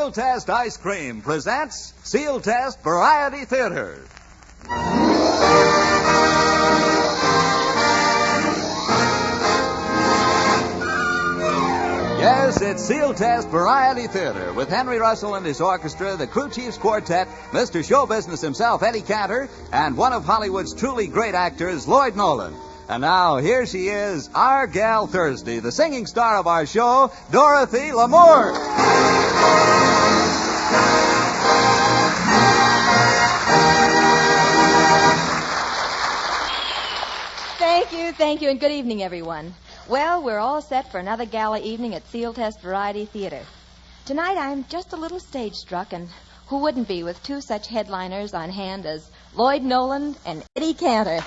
Sealtest Ice Cream presents Sealtest Variety Theater. Yes, it's Sealtest Variety Theater with Henry Russell and his orchestra, the Crew Chiefs Quartet, Mr. Show Business himself, Eddie Cantor, and one of Hollywood's truly great actors, Lloyd Nolan. And now, here she is, our gal Thursday, the singing star of our show, Dorothy Lamour. Thank you, and good evening, everyone. Well, we're all set for another gala evening at Sealtest Variety Theater. Tonight, I'm just a little stage-struck, and who wouldn't be with two such headliners on hand as Lloyd Nolan and Eddie Cantor.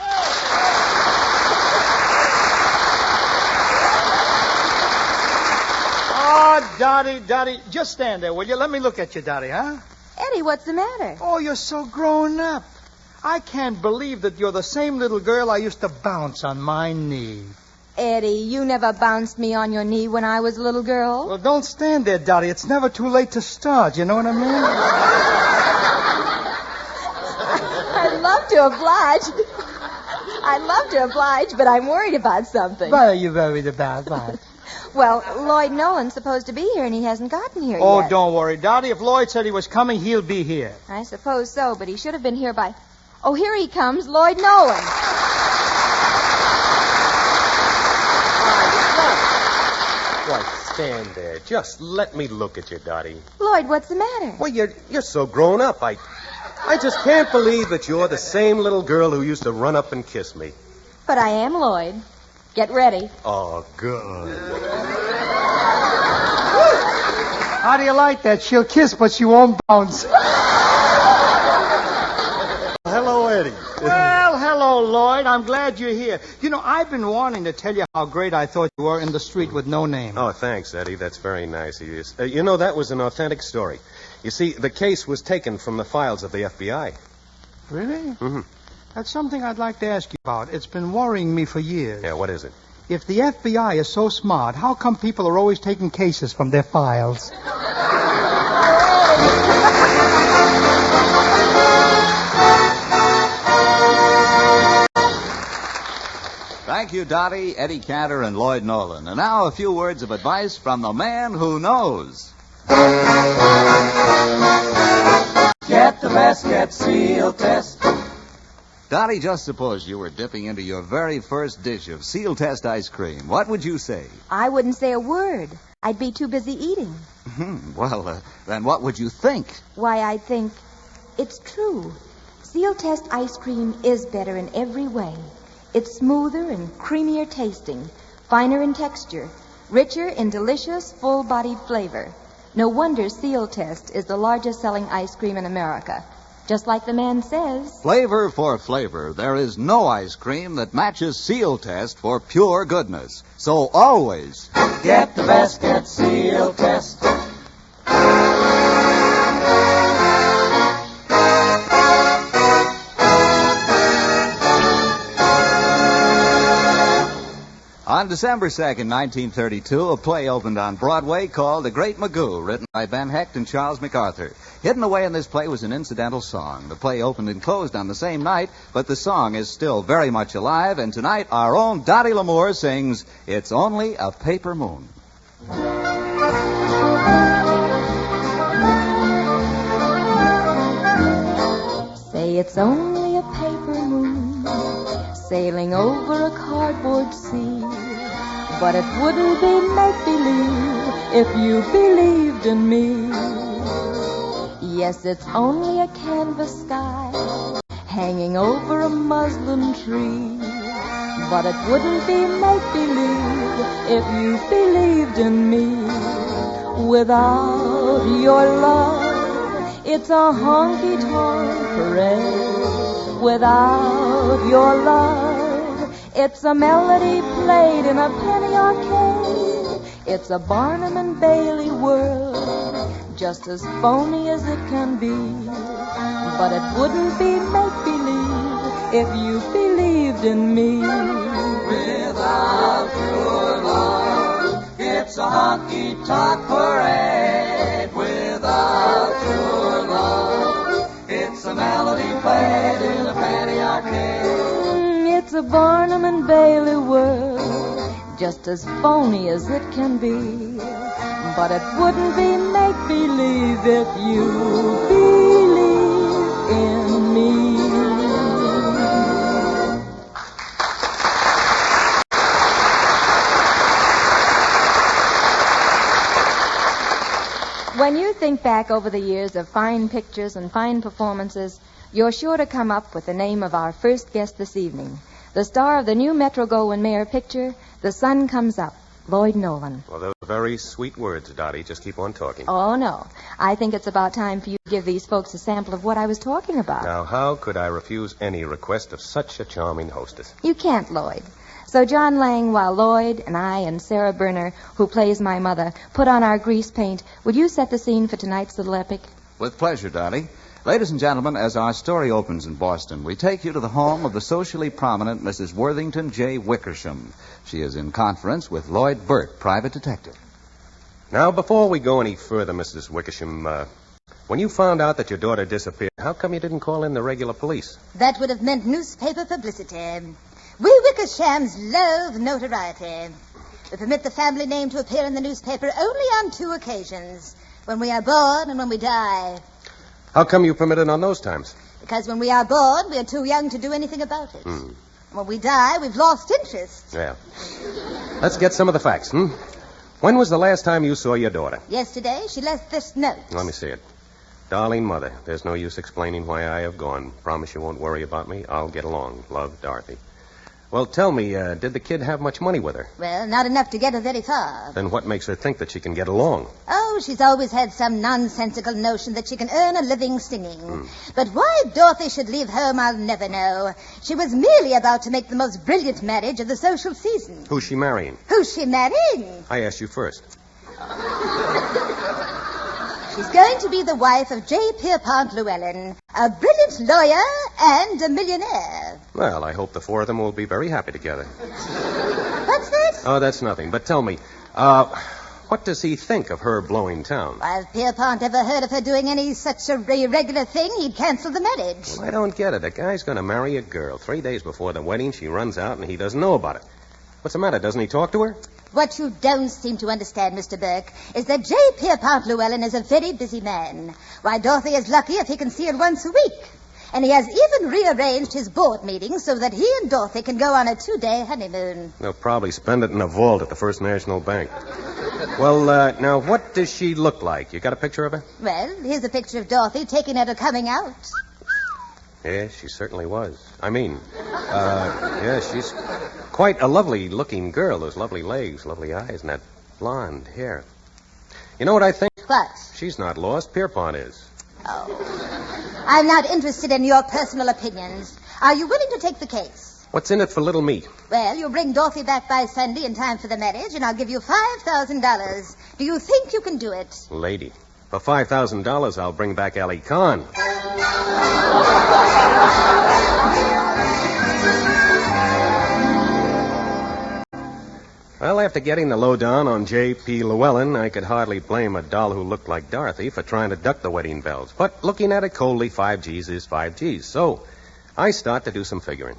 Oh, Dottie, just stand there, will you? Let me look at you, Dottie, huh? Eddie, what's the matter? Oh, you're so grown up. I can't believe that you're the same little girl I used to bounce on my knee. Eddie, you never bounced me on your knee when I was a little girl. Well, don't stand there, Dottie. It's never too late to start, you know what I mean? I'd love to oblige, but I'm worried about something. What are you worried about, what? Well, Lloyd Nolan's supposed to be here, and he hasn't gotten here yet. Oh, don't worry, Dottie. If Lloyd said he was coming, he'll be here. I suppose so, but he should have been here by... Oh, here he comes, Lloyd Nolan. Why, stand there. Just let me look at you, Dottie. Lloyd, what's the matter? Well, you're so grown up. I just can't believe that you're the same little girl who used to run up and kiss me. But I am Lloyd. Get ready. Oh, good. How do you like that? She'll kiss, but she won't bounce. Hello, Eddie. Well, hello, Lloyd. I'm glad you're here. You know, I've been wanting to tell you how great I thought you were in the street with no name. Oh, thanks, Eddie. That's very nice of you. You know, that was an authentic story. You see, the case was taken from the files of the FBI. Really? Mm-hmm. That's something I'd like to ask you about. It's been worrying me for years. Yeah, what is it? If the FBI is so smart, how come people are always taking cases from their files? Thank you, Dottie, Eddie Cantor, and Lloyd Nolan. And now a few words of advice from the man who knows. Get the best, get Sealtest. Dottie, just suppose you were dipping into your very first dish of Sealtest ice cream. What would you say? I wouldn't say a word. I'd be too busy eating. Well, then what would you think? Why, I'd think, it's true. Sealtest ice cream is better in every way. It's smoother and creamier tasting, finer in texture, richer in delicious, full-bodied flavor. No wonder Sealtest is the largest selling ice cream in America. Just like the man says. Flavor for flavor. There is no ice cream that matches Sealtest for pure goodness. So always Get the best, get Sealtest. On December 2nd, 1932, a play opened on Broadway called The Great Magoo, written by Ben Hecht and Charles MacArthur. Hidden away in this play was an incidental song. The play opened and closed on the same night, but the song is still very much alive, and tonight our own Dottie Lamour sings It's Only a Paper Moon. Say it's only a paper moon sailing over a cardboard sea. But it wouldn't be make-believe if you believed in me. Yes, it's only a canvas sky hanging over a muslin tree. But it wouldn't be make-believe if you believed in me. Without your love, it's a honky-tonk parade. Without your love, it's a melody played in a penny arcade. It's a Barnum and Bailey world, just as phony as it can be. But it wouldn't be make-believe if you believed in me. Without your love, it's a honky-tonk parade. Without pure love. It's a melody played in a penny arcade. It's a Barnum and Bailey world, just as phony as it can be. But it wouldn't be make-believe if you believe in me. When you think back over the years of fine pictures and fine performances, you're sure to come up with the name of our first guest this evening, the star of the new Metro-Goldwyn-Mayer picture, The Sun Comes Up, Lloyd Nolan. Well, those are very sweet words, Dottie. Just keep on talking. Oh, no. I think it's about time for you to give these folks a sample of what I was talking about. Now, how could I refuse any request of such a charming hostess? You can't, Lloyd. So John Lang, while Lloyd and I and Sarah Berner, who plays my mother, put on our grease paint, would you set the scene for tonight's little epic? With pleasure, Dottie. Ladies and gentlemen, as our story opens in Boston, we take you to the home of the socially prominent Mrs. Worthington J. Wickersham. She is in conference with Lloyd Burt, private detective. Now, before we go any further, Mrs. Wickersham, when you found out that your daughter disappeared, how come you didn't call in the regular police? That would have meant newspaper publicity. We Wickershams love notoriety. We permit the family name to appear in the newspaper only on 2 occasions, when we are born and when we die. How come you permit it on those times? Because when we are born, we are too young to do anything about it. When we die, we've lost interest. Yeah. Let's get some of the facts, When was the last time you saw your daughter? Yesterday, she left this note. Let me see it. Darling mother, there's no use explaining why I have gone. Promise you won't worry about me. I'll get along. Love, Dorothy. Well, tell me, did the kid have much money with her? Well, not enough to get her very far. Then what makes her think that she can get along? Oh, she's always had some nonsensical notion that she can earn a living singing. But why Dorothy should leave home, I'll never know. She was merely about to make the most brilliant marriage of the social season. Who's she marrying? Who's she marrying? I asked you first. She's going to be the wife of J. Pierpont Llewellyn, a brilliant lawyer and a millionaire. Well, I hope the 4 of them will be very happy together. What's that? Oh, that's nothing. But tell me, what does he think of her blowing town? Well, if Pierpont ever heard of her doing any such a irregular thing, he'd cancel the marriage. Well, I don't get it. A guy's going to marry a girl. 3 days before the wedding, she runs out and he doesn't know about it. What's the matter? Doesn't he talk to her? What you don't seem to understand, Mr. Burke, is that J. Pierpont Llewellyn is a very busy man. Why, Dorothy is lucky if he can see her once a week. And he has even rearranged his board meetings so that he and Dorothy can go on a 2-day honeymoon. They'll probably spend it in a vault at the First National Bank. Well, now, what does she look like? You got a picture of her? Well, here's a picture of Dorothy taking her to coming out. Yeah, she certainly was. She's quite a lovely-looking girl. Those lovely legs, lovely eyes, and that blonde hair. You know what I think? What? She's not lost. Pierpont is. Oh. I'm not interested in your personal opinions. Are you willing to take the case? What's in it for little me? Well, you'll bring Dorothy back by Sunday in time for the marriage, and I'll give you $5,000. Do you think you can do it? Lady, for $5,000, I'll bring back Ali Khan. Well, after getting the lowdown on J.P. Llewellyn, I could hardly blame a doll who looked like Dorothy for trying to duck the wedding bells. But looking at it coldly, 5 G's is 5 G's. So I start to do some figuring.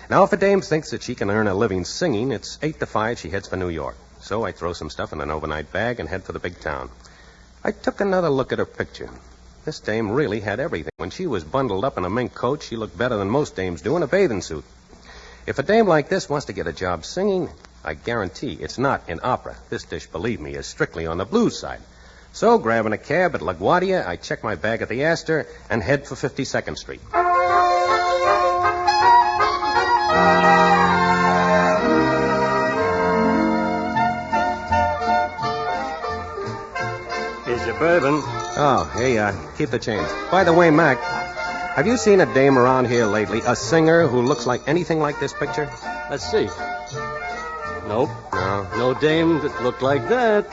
Now, if a dame thinks that she can earn a living singing, it's 8 to 5, she heads for New York. So I throw some stuff in an overnight bag and head for the big town. I took another look at her picture. This dame really had everything. When she was bundled up in a mink coat, she looked better than most dames do in a bathing suit. If a dame like this wants to get a job singing, I guarantee it's not in opera. This dish, believe me, is strictly on the blues side. So, grabbing a cab at LaGuardia, I check my bag at the Astor and head for 52nd Street. Here's your bourbon. Oh, hey, keep the change. By the way, Mac, have you seen a dame around here lately, a singer who looks like anything like this picture? Let's see. Nope. No. No dame that looked like that.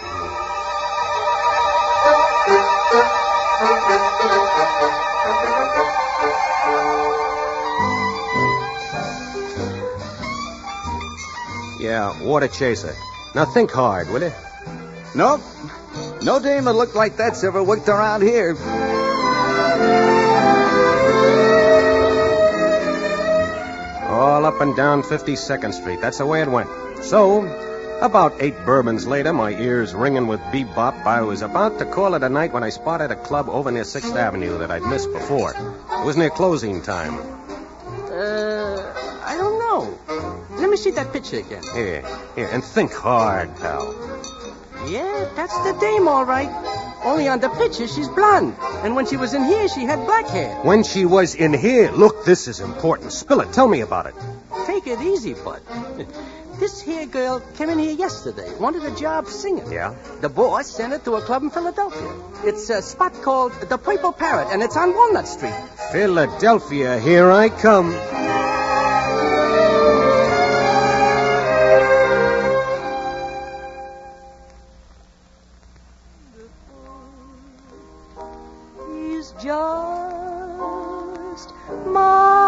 Yeah, water chaser. Now think hard, will you? Nope. No dame that looked like that's ever worked around here. All up and down 52nd Street. That's the way it went. So, about 8 bourbons later, my ears ringing with bebop, I was about to call it a night when I spotted a club over near 6th Avenue that I'd missed before. It was near closing time. I don't know. Let me see that picture again. Here, and think hard, pal. Yeah, that's the dame, all right. Only on the picture, she's blonde. And when she was in here, she had black hair. When she was in here, look, this is important. Spill it. Tell me about it. Take it easy, bud. This here girl came in here yesterday, wanted a job singing. Yeah? The boss sent her to a club in Philadelphia. It's a spot called the Purple Parrot, and it's on Walnut Street. Philadelphia, here I come. He's just my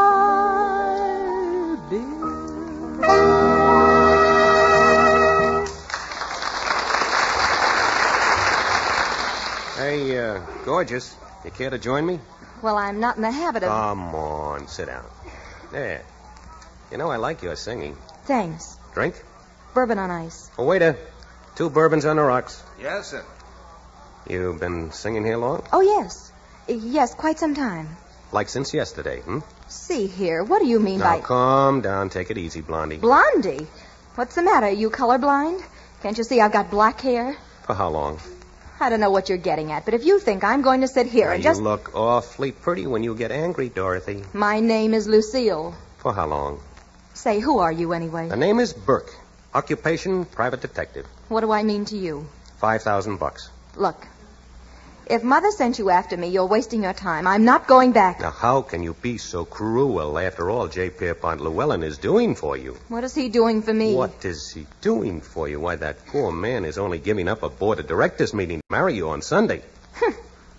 Bill. Hey, gorgeous, you care to join me? Well, I'm not in the habit of... Come on, sit down. There. You know I like your singing. Thanks. Drink? Bourbon on ice. Oh, waiter. 2 bourbons on the rocks. Yes, sir. You been singing here long? Oh, yes. Yes, quite some time. Like since yesterday, See here, what do you mean Now, by... calm down. Take it easy, Blondie. Blondie? What's the matter? Are you colorblind? Can't you see I've got black hair? For how long? I don't know what you're getting at, but if you think I'm going to sit here Now, and just... You look awfully pretty when you get angry, Dorothy. My name is Lucille. For how long? Say, who are you anyway? The name is Burke. Occupation, private detective. What do I mean to you? $5,000. Look, if Mother sent you after me, you're wasting your time. I'm not going back. Now, how can you be so cruel? After all, J. Pierpont Llewellyn is doing for you. What is he doing for me? What is he doing for you? Why, that poor man is only giving up a board of directors meeting to marry you on Sunday.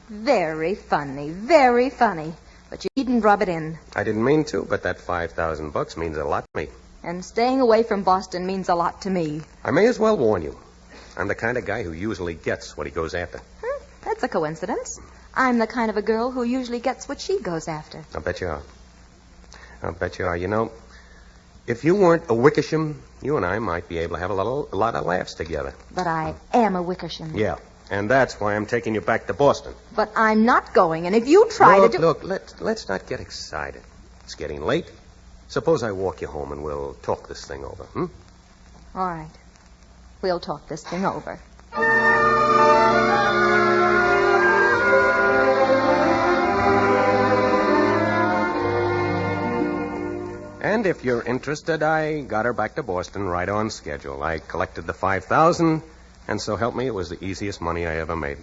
Very funny, very funny. But you needn't rub it in. I didn't mean to, but that $5,000 means a lot to me. And staying away from Boston means a lot to me. I may as well warn you. I'm the kind of guy who usually gets what he goes after. That's a coincidence. I'm the kind of a girl who usually gets what she goes after. I'll bet you are. I'll bet you are. You know, if you weren't a Wickersham, you and I might be able to have a lot of laughs together. But I am a Wickersham. Yeah, and that's why I'm taking you back to Boston. But I'm not going, and if you try to do... Look, let's not get excited. It's getting late. Suppose I walk you home and we'll talk this thing over, All right. We'll talk this thing over. And if you're interested, I got her back to Boston right on schedule. I collected the $5,000, and so help me, it was the easiest money I ever made.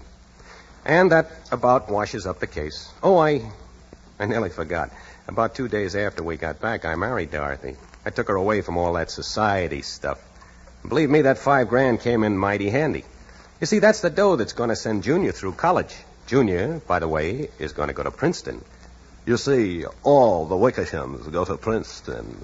And that about washes up the case. Oh, I nearly forgot. About 2 days after we got back, I married Dorothy. I took her away from all that society stuff. Believe me, that $5,000 came in mighty handy. You see, that's the dough that's going to send Junior through college. Junior, by the way, is going to go to Princeton. You see, all the Wickershams go to Princeton.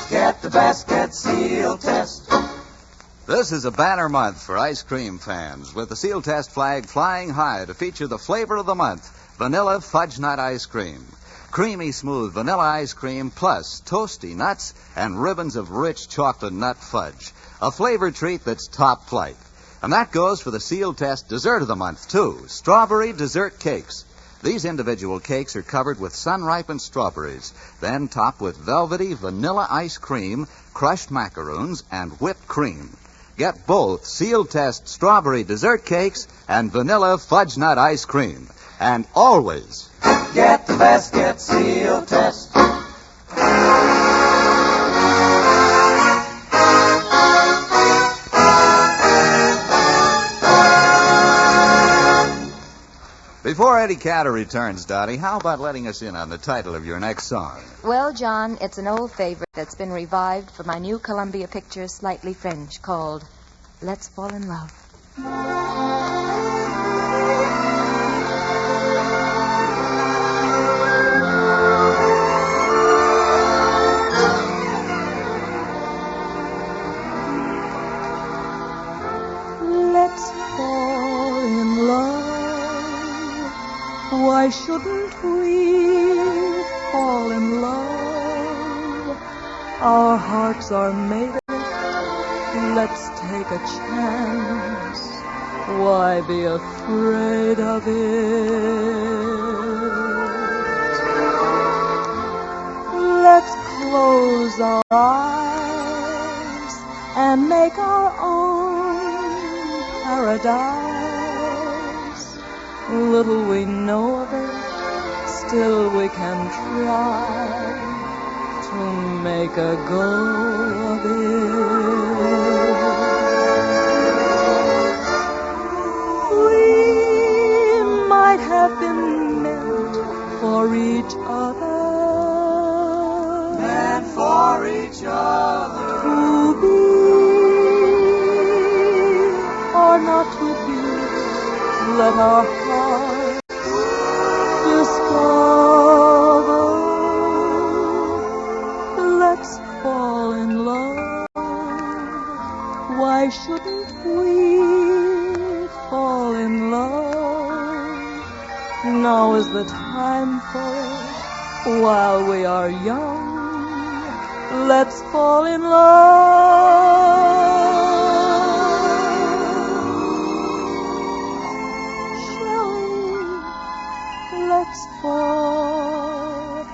Get the best, get Sealtest. This is a banner month for ice cream fans, with the Sealtest flag flying high to feature the flavor of the month, vanilla fudge nut ice cream. Creamy, smooth vanilla ice cream plus toasty nuts and ribbons of rich chocolate nut fudge. A flavor treat that's top flight. And that goes for the Sealtest dessert of the month, too, strawberry dessert cakes. These individual cakes are covered with sun-ripened strawberries, then topped with velvety vanilla ice cream, crushed macaroons, and whipped cream. Get both Sealtest strawberry dessert cakes and vanilla fudge nut ice cream. And always Get the best, get Sealtest. Before Eddie Cantor returns, Dottie, how about letting us in on the title of your next song? Well, John, it's an old favorite that's been revived for my new Columbia picture, Slightly French, called Let's fall in love. Let's fall in love. Why shouldn't we fall in love? Our hearts are made of it. Let's take a chance. Why be afraid of it? Let's close our eyes and make our own paradise. Little we know of it, still we can try to make a go of it. We might have been meant for each other. Meant for each other. To be or not to be, let our hearts discover. Let's fall in love. Why shouldn't we fall in love? Now is the time for it while we are young. Let's fall in love. Shall we? Let's fall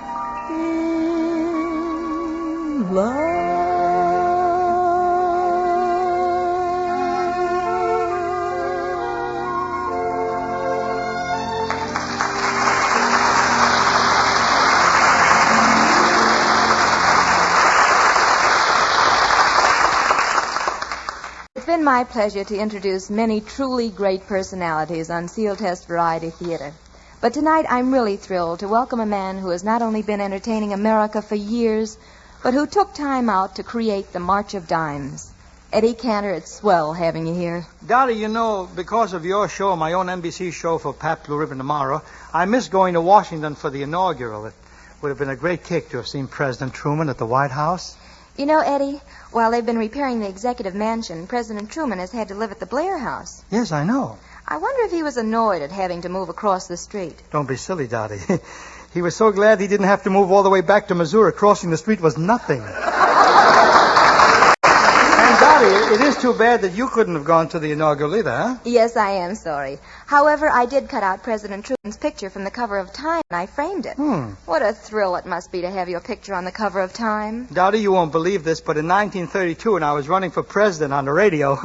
in love. It's been my pleasure to introduce many truly great personalities on Sealtest Variety Theater. But tonight I'm really thrilled to welcome a man who has not only been entertaining America for years, but who took time out to create the March of Dimes. Eddie Cantor, it's swell having you here. Dolly, you know, because of your show, my own NBC show for Pat Blue Ribbon tomorrow, I miss going to Washington for the inaugural. It would have been a great kick to have seen President Truman at the White House. You know, Eddie, while they've been repairing the executive mansion, President Truman has had to live at the Blair House. Yes, I know. I wonder if he was annoyed at having to move across the street. Don't be silly, Dottie. He was so glad he didn't have to move all the way back to Missouri. Crossing the street was nothing. And, Dottie, it is too bad that you couldn't have gone to the inaugural either, huh? Yes, I am sorry. However, I did cut out President Truman's picture from the cover of Time, and I framed it. What a thrill it must be to have your picture on the cover of Time. Dottie, you won't believe this, but in 1932, when I was running for president on the radio,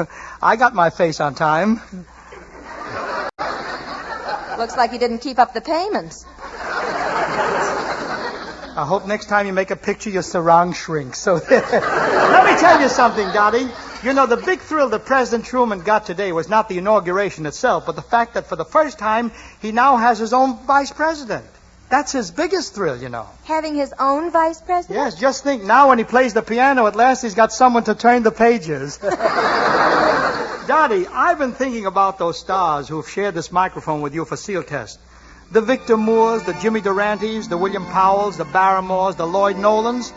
I got my face on Time. Looks like you didn't keep up the payments. I hope next time you make a picture, your sarong shrinks. So let me tell you something, Dottie. You know, the big thrill that President Truman got today was not the inauguration itself, but the fact that for the first time, he now has his own vice president. That's his biggest thrill, you know. Having his own vice president? Yes, just think, now when he plays the piano, at last he's got someone to turn the pages. Dottie, I've been thinking about those stars who've shared this microphone with you for Sealtest. The Victor Moores, the Jimmy Durantes, the William Powells, the Barrymores, the Lloyd Nolans.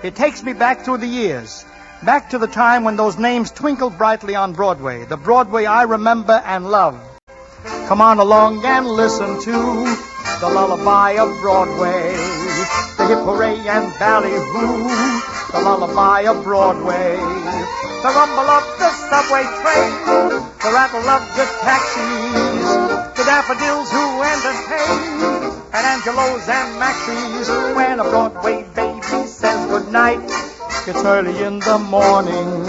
It takes me back through the years. Back to the time when those names twinkled brightly on Broadway. The Broadway I remember and love. Come on along and listen to the lullaby of Broadway. The hip hooray and ballyhoo. The lullaby of Broadway. The rumble of the subway train. The rattle of the taxis. The daffodils who entertain. And Angelos and Maxis. When a Broadway baby says goodnight, it's early in the morning.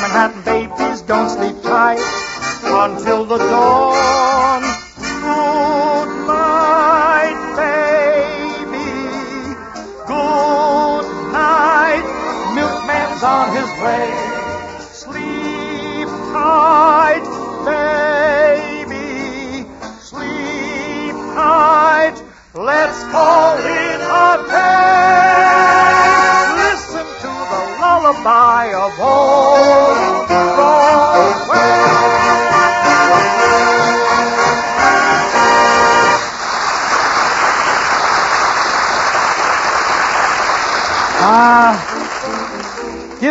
Manhattan babies don't sleep tight until the dawn. Good night, baby. Good night. Milkman's on his way. Sleep tight, baby. Sleep tight. Let's call it a day. Listen to the lullaby of old Broadway.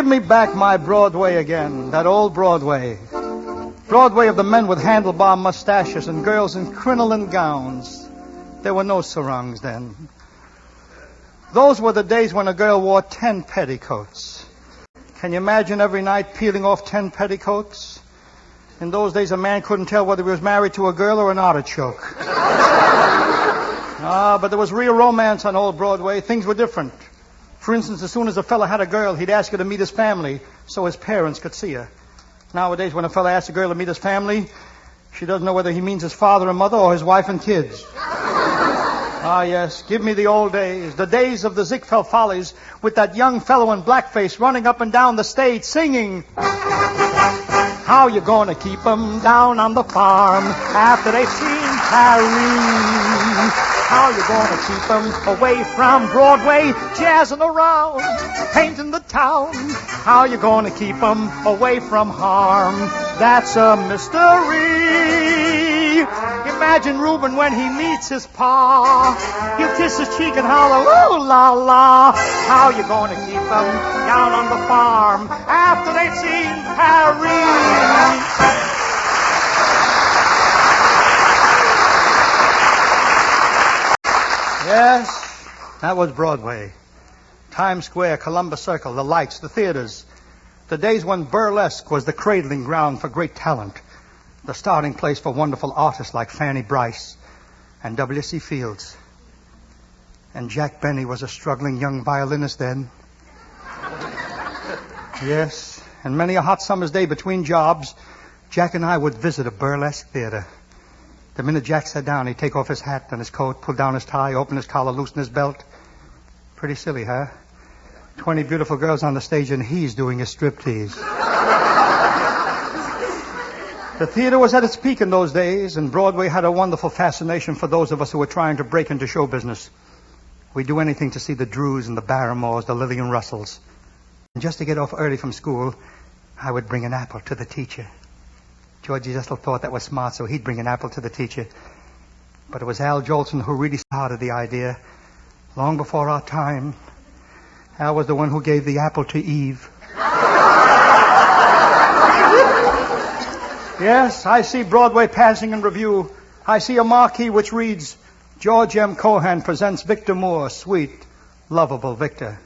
Give me back my Broadway again, that old Broadway. Broadway of the men with handlebar mustaches and girls in crinoline gowns. There were no sarongs then. Those were the days when a girl wore 10 petticoats. Can you imagine every night peeling off 10 petticoats? In those days, a man couldn't tell whether he was married to a girl or an artichoke. But there was real romance on old Broadway. Things were different. For instance, as soon as a fella had a girl, he'd ask her to meet his family so his parents could see her. Nowadays, when a fella asks a girl to meet his family, she doesn't know whether he means his father and mother or his wife and kids. Yes, give me the old days, the days of the Ziegfeld Follies, with that young fellow in blackface running up and down the stage singing, how you gonna keep 'em down on the farm after they've seen Paris? How you gonna keep 'em away from Broadway, jazzing around, painting the town? How you gonna keep 'em away from harm? That's a mystery. Imagine Reuben when he meets his pa. He'll kiss his cheek and holler, ooh la la. How you gonna keep 'em down on the farm after they've seen Paris? Yes, that was Broadway. Times Square, Columbus Circle, the lights, the theaters. The days when burlesque was the cradling ground for great talent. The starting place for wonderful artists like Fanny Brice and W.C. Fields. And Jack Benny was a struggling young violinist then. Yes, and many a hot summer's day between jobs, Jack and I would visit a burlesque theater. The minute Jack sat down, he'd take off his hat and his coat, pull down his tie, open his collar, loosen his belt. Pretty silly, huh? 20 beautiful girls on the stage and he's doing a striptease. The theater was at its peak in those days, and Broadway had a wonderful fascination for those of us who were trying to break into show business. We'd do anything to see the Drews and the Barrymores, the Lillian Russells. And just to get off early from school, I would bring an apple to the teacher. Georgie Jessel thought that was smart, so he'd bring an apple to the teacher. But it was Al Jolson who really started the idea. Long before our time, Al was the one who gave the apple to Eve. Yes, I see Broadway passing in review. I see a marquee which reads, George M. Cohan presents Victor Moore, sweet, lovable Victor.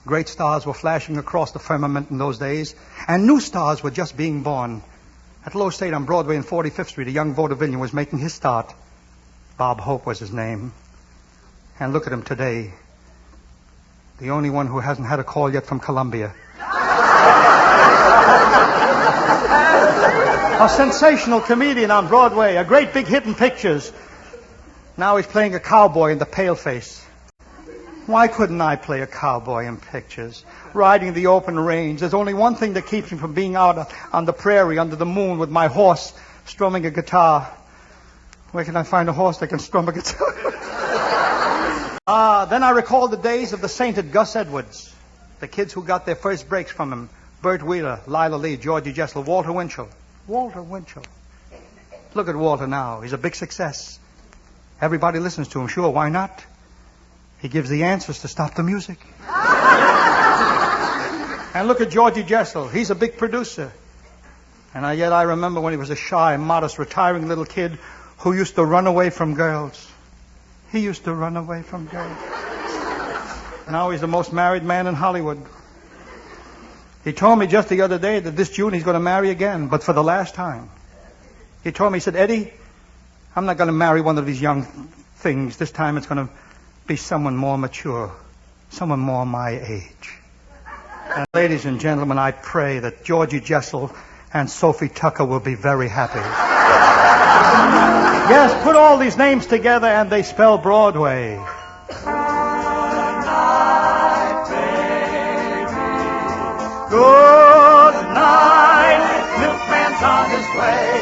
Great stars were flashing across the firmament in those days, and new stars were just being born. At Low State on Broadway and 45th Street, a young vaudevillian was making his start. Bob Hope was his name. And look at him today. The only one who hasn't had a call yet from Columbia. A sensational comedian on Broadway, a great big hit in pictures. Now he's playing a cowboy in The Paleface. Why couldn't I play a cowboy in pictures? Riding the open range. There's only one thing that keeps me from being out on the prairie under the moon with my horse strumming a guitar. Where can I find a horse that can strum a guitar? Then I recall the days of the sainted Gus Edwards. The kids who got their first breaks from him. Bert Wheeler, Lila Lee, Georgie Jessel, Walter Winchell. Walter Winchell. Look at Walter now. He's a big success. Everybody listens to him. Sure, why not? He gives the answers to stop the music. And look at Georgie Jessel. He's a big producer. And yet I remember when he was a shy, modest, retiring little kid who used to run away from girls. He used to run away from girls. Now he's the most married man in Hollywood. He told me just the other day that this June he's going to marry again, but for the last time. He told me, he said, Eddie, I'm not going to marry one of these young things. This time it's going to be someone more mature, someone more my age. And ladies and gentlemen, I pray that Georgie Jessel and Sophie Tucker will be very happy. Yes, put all these names together and they spell Broadway. Good night, milkman's on his way.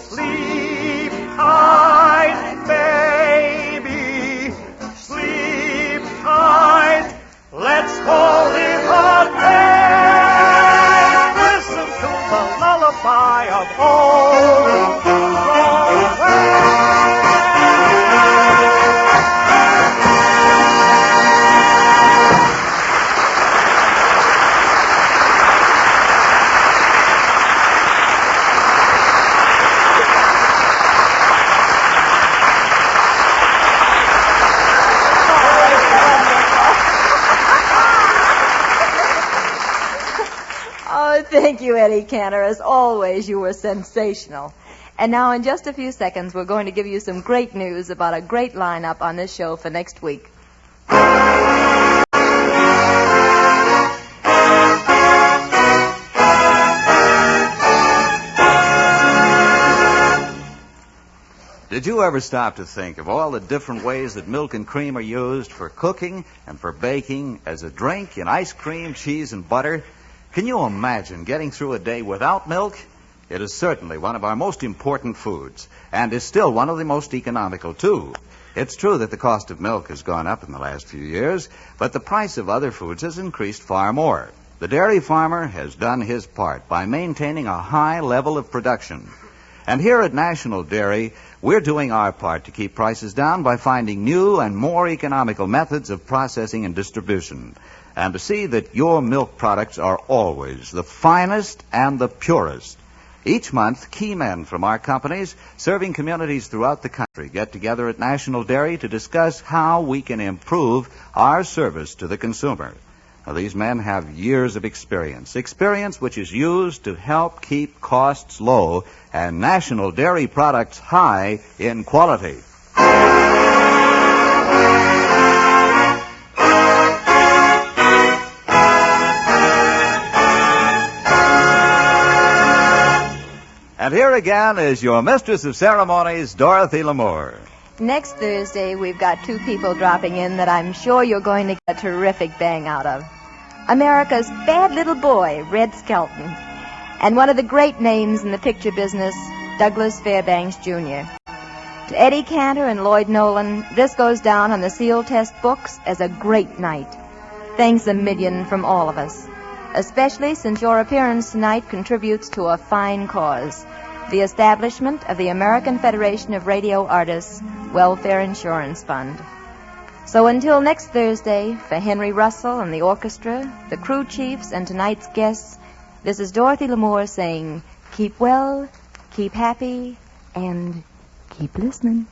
Sleep tight, baby. Sleep tight. Let's call it a day. Listen to the lullaby of old Broadway. Thank you, Eddie Cantor. As always, you were sensational. And now, in just a few seconds, we're going to give you some great news about a great lineup on this show for next week. Did you ever stop to think of all the different ways that milk and cream are used for cooking and for baking, as a drink, in ice cream, cheese, and butter? Can you imagine getting through a day without milk? It is certainly one of our most important foods, and is still one of the most economical, too. It's true that the cost of milk has gone up in the last few years, but the price of other foods has increased far more. The dairy farmer has done his part by maintaining a high level of production. And here at National Dairy, we're doing our part to keep prices down by finding new and more economical methods of processing and distribution, and to see that your milk products are always the finest and the purest. Each month, key men from our companies serving communities throughout the country get together at National Dairy to discuss how we can improve our service to the consumer. Now, these men have years of experience which is used to help keep costs low and National Dairy products high in quality. And here again is your mistress of ceremonies, Dorothy Lamour. Next Thursday, we've got two people dropping in that I'm sure you're going to get a terrific bang out of. America's bad little boy, Red Skelton, and one of the great names in the picture business, Douglas Fairbanks, Jr. To Eddie Cantor and Lloyd Nolan, this goes down on the Sealtest books as a great night. Thanks a million from all of us, especially since your appearance tonight contributes to a fine cause, the establishment of the American Federation of Radio Artists Welfare Insurance Fund. So until next Thursday, for Henry Russell and the orchestra, the crew chiefs, and tonight's guests, this is Dorothy Lamour saying, keep well, keep happy, and keep listening.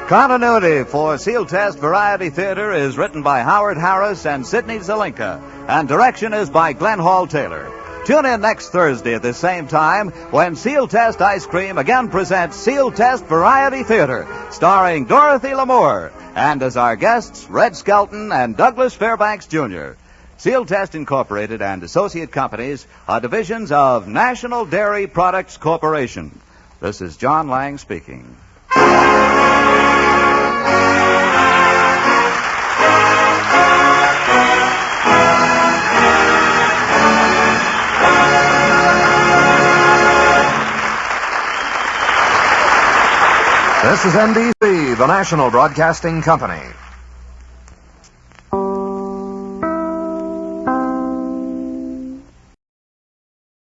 Continuity for Sealtest Variety Theater is written by Howard Harris and Sidney Zelinka, and direction is by Glenn Hall Taylor. Tune in next Thursday at the same time when Sealtest Ice Cream again presents Sealtest Variety Theater, starring Dorothy Lamour, and as our guests, Red Skelton and Douglas Fairbanks, Jr. Sealtest Incorporated and associate companies are divisions of National Dairy Products Corporation. This is John Lang speaking. This is NBC, the national broadcasting company.